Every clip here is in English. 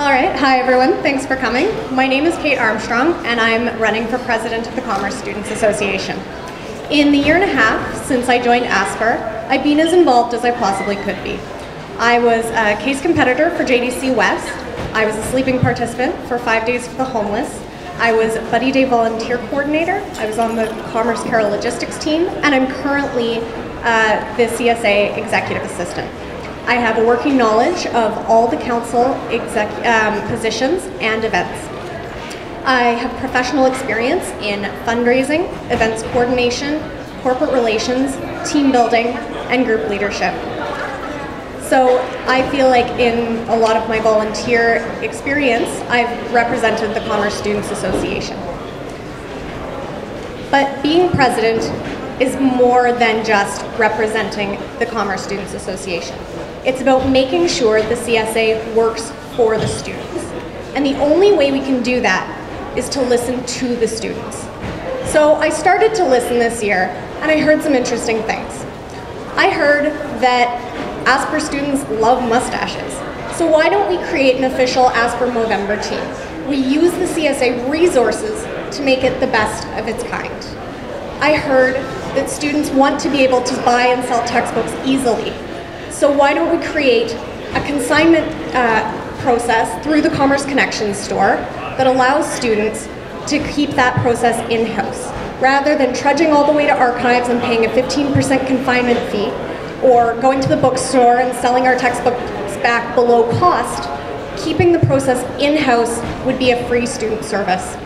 All right, hi everyone, thanks for coming. My name is Kate Armstrong and I'm running for president of the Commerce Students Association. In the year and a half since I joined ASPR, I've been as involved as I possibly could be. I was a case competitor for JDC West, I was a sleeping participant for 5 Days for the Homeless, I was Buddy Day volunteer coordinator, I was on the Commerce Carol logistics team, and I'm currently the CSA executive assistant. I have a working knowledge of all the council positions and events. I have professional experience in fundraising, events coordination, corporate relations, team building, and group leadership. So I feel like in a lot of my volunteer experience, I've represented the Commerce Students Association. But being president is more than just representing the Commerce Students Association. It's about making sure the CSA works for the students. And the only way we can do that is to listen to the students. So I started to listen this year, and I heard some interesting things. I heard that ASPR students love mustaches. So why don't we create an official ASPR Movember team? We use the CSA resources to make it the best of its kind. I heard that students want to be able to buy and sell textbooks easily. So why don't we create a consignment process through the Commerce Connections store that allows students to keep that process in-house, rather than trudging all the way to archives and paying a 15% confinement fee, or going to the bookstore and selling our textbooks back below cost. Keeping the process in-house would be a free student service.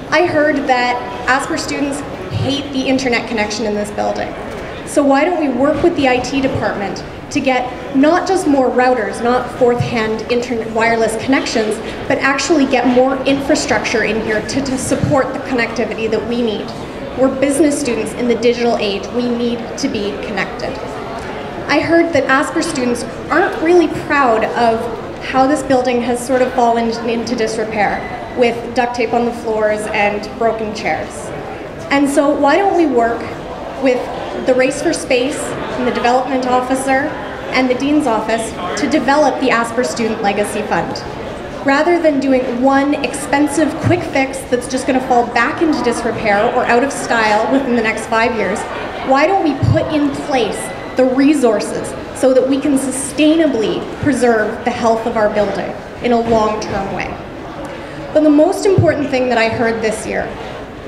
I heard that ASPR students hate the internet connection in this building. So why don't we work with the IT department to get not just more routers, not fourth-hand internet wireless connections, but actually get more infrastructure in here to support the connectivity that we need. We're business students in the digital age. We need to be connected. I heard that ASPR students aren't really proud of how this building has sort of fallen into disrepair, with duct tape on the floors and broken chairs. And so why don't we work with the Race for Space and the Development Officer and the Dean's Office to develop the ASPR Student Legacy Fund. Rather than doing one expensive quick fix that's just going to fall back into disrepair or out of style within the next 5 years, why don't we put in place the resources so that we can sustainably preserve the health of our building in a long-term way. But the most important thing that I heard this year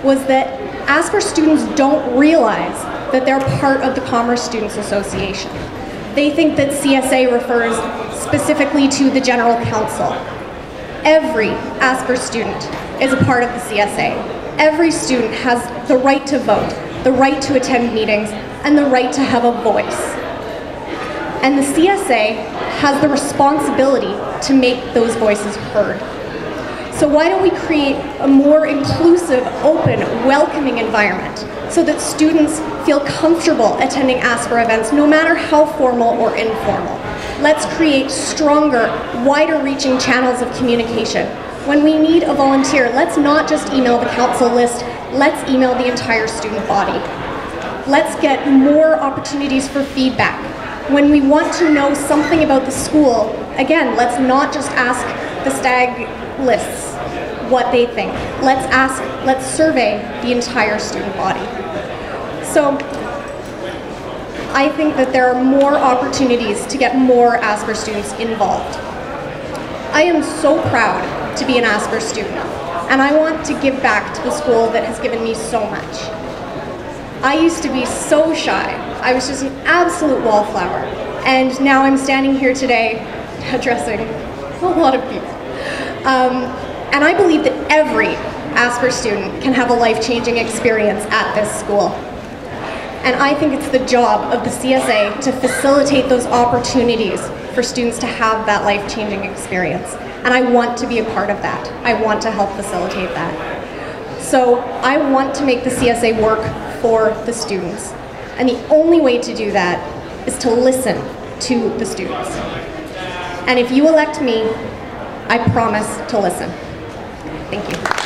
was that ASPR students don't realize that they're part of the Commerce Students Association. They think that CSA refers specifically to the General Council. Every ASPR student is a part of the CSA. Every student has the right to vote, the right to attend meetings, and the right to have a voice. And the CSA has the responsibility to make those voices heard. So why don't we create a more inclusive, open, welcoming environment so that students feel comfortable attending ASPR events, no matter how formal or informal. Let's create stronger, wider-reaching channels of communication. When we need a volunteer, let's not just email the council list, let's email the entire student body. Let's get more opportunities for feedback. When we want to know something about the school, again, let's not just ask the STAG lists what they think. Let's survey the entire student body. So I think that there are more opportunities to get more ASPR students involved. I am so proud to be an ASPR student, and I want to give back to the school that has given me so much. I used to be so shy. I was just an absolute wallflower, and now I'm standing here today addressing a lot of people. And I believe that every ASPR student can have a life-changing experience at this school. And I think it's the job of the CSA to facilitate those opportunities for students to have that life-changing experience. And I want to be a part of that. I want to help facilitate that. So I want to make the CSA work for the students. And the only way to do that is to listen to the students. And if you elect me, I promise to listen. Thank you.